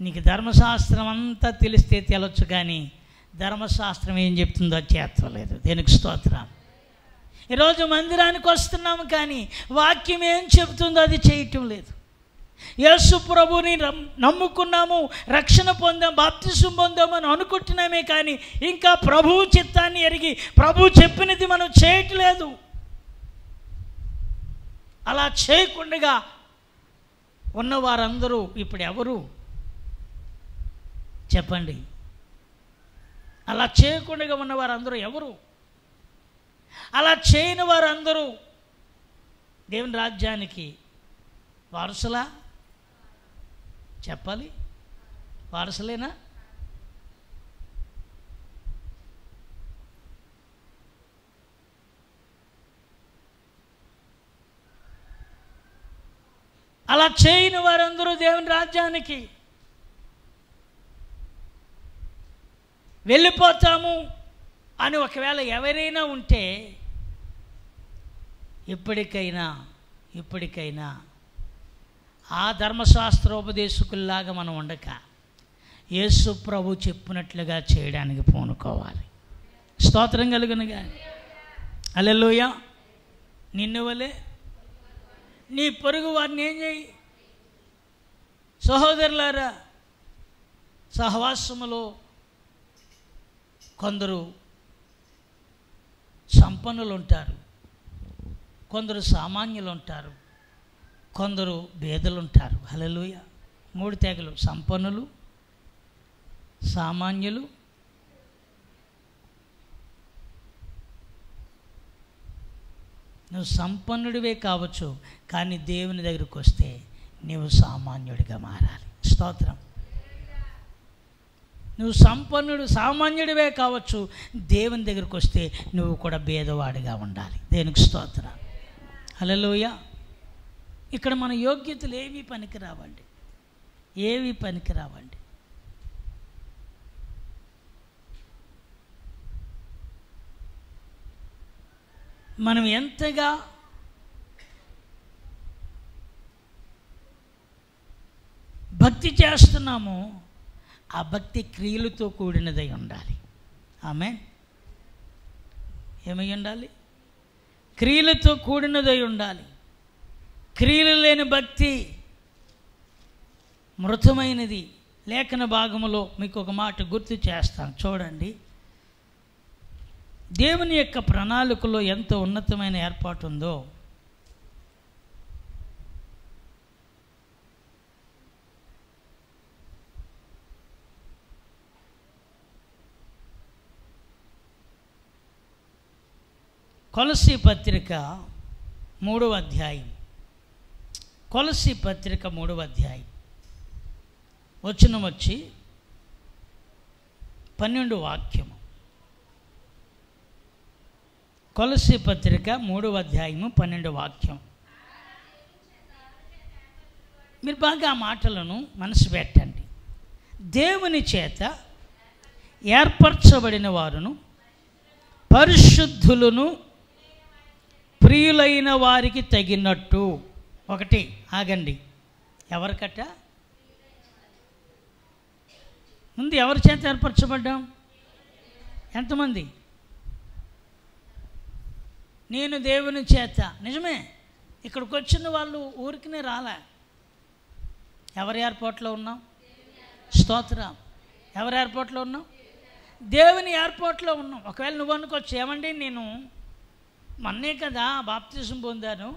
నీకు ధర్మశాస్త్రం అంతా తెలిస్తే తెలొచ్చు, కానీ ధర్మశాస్త్రం ఏం చెప్తుందో చేర్చలేదు. దేనికి స్తోత్రం. ఈరోజు మందిరానికి వస్తున్నాము, కానీ వాక్యం ఏం చెబుతుందో అది చేయటం లేదు. యేసు ప్రభుని నమ్ముకున్నాము, రక్షణ పొందాం, బాప్తిసం పొందామని అనుకుంటున్నామే, కానీ ఇంకా ప్రభువు చిత్తాన్ని ఎరిగి ప్రభువు చెప్పినది మనం చేయట్లేదు. అలా చేయకుండా ఉన్నవారందరూ ఇప్పుడు ఎవరు చెప్పండి? అలా చేయకుండా ఉన్నవారందరూ ఎవరు? అలా చేయని వారందరూ దేవుని రాజ్యానికి వారసులా? చెప్పాలి, వారసులేనా? అలా చేయని వారందరూ దేవుని రాజ్యానికి వెళ్ళిపోతాము అని ఒకవేళ ఎవరైనా ఉంటే ఇప్పటికైనా ఆ ధర్మశాస్త్రోపదేశకుల్లాగా మనం ఉండక యేసు ప్రభు చెప్పినట్లుగా చేయడానికి పూనుకోవాలి. స్తోత్రం కలుగునుగా. హల్లెలూయా. నిన్ను వలే నీ పొరుగు వారిని ఏం చేయి. సహోదరులారా, సహవాసములో కొందరు సంపన్నులు ఉంటారు, కొందరు సామాన్యులు ఉంటారు, కొందరు పేదలు ఉంటారు. హల్లెలూయా. 3 తెగలు: సంపన్నులు, సామాన్యులు, నువ్వు సంపన్నుడివే కావచ్చు, కానీ దేవుని దగ్గరికి వస్తే నువ్వు సామాన్యుడిగా మారాలి. స్తోత్రం. నువ్వు సామాన్యుడివే కావచ్చు, దేవుని దగ్గరికి వస్తే నువ్వు కూడా భేదవాడిగా ఉండాలి. దేనికి స్తోత్రం. హల్లెలూయా. ఇక్కడ మన యోగ్యతలు ఏవి పనికిరావండి. మనం ఎంతగా భక్తి చేస్తున్నామో ఆ భక్తి క్రియలతో కూడినదై ఉండాలి. ఆమేన్. ఏమై ఉండాలి? క్రియలతో కూడినదై ఉండాలి. క్రియలు లేని భక్తి మృతమైనది. లేఖన భాగములో మీకు ఒక మాట గుర్తు చేస్తాను, చూడండి. దేవుని యొక్క ప్రణాళికలో ఎంత ఉన్నతమైన ఏర్పాటు ఉందో కొలస్సీ పత్రిక 3వ అధ్యాయం, కొలస్సీ పత్రిక 3వ అధ్యాయం వచనం వచ్చి 12 వాక్యము. కొలస్సీ పత్రిక 3వ అధ్యాయము 12 వాక్యం. మీరు బాగా ఆ మాటలను మనసు పెట్టండి. దేవుని చేత ఏర్పరచబడిన వారును పరిశుద్ధులను ప్రియులైన వారికి తగినట్టు. ఒకటి ఆగండి, ఎవరికట? ముందు ఎవరి చేత ఏర్పరచబడ్డాం? ఎంతమంది? నేను దేవుని చేత. నిజమే, ఇక్కడికి వచ్చిన వాళ్ళు ఊరికినే రాలే. ఎవరి ఏర్పాట్లో ఉన్నాం? స్తోత్రం. ఎవరి ఏర్పాట్లో ఉన్నాం? దేవుని ఏర్పాట్లో ఉన్నాం. ఒకవేళ నువ్వు అనుకోవచ్చు, ఏమండి నేను మొన్నే కదా బాప్తిసం పొందాను,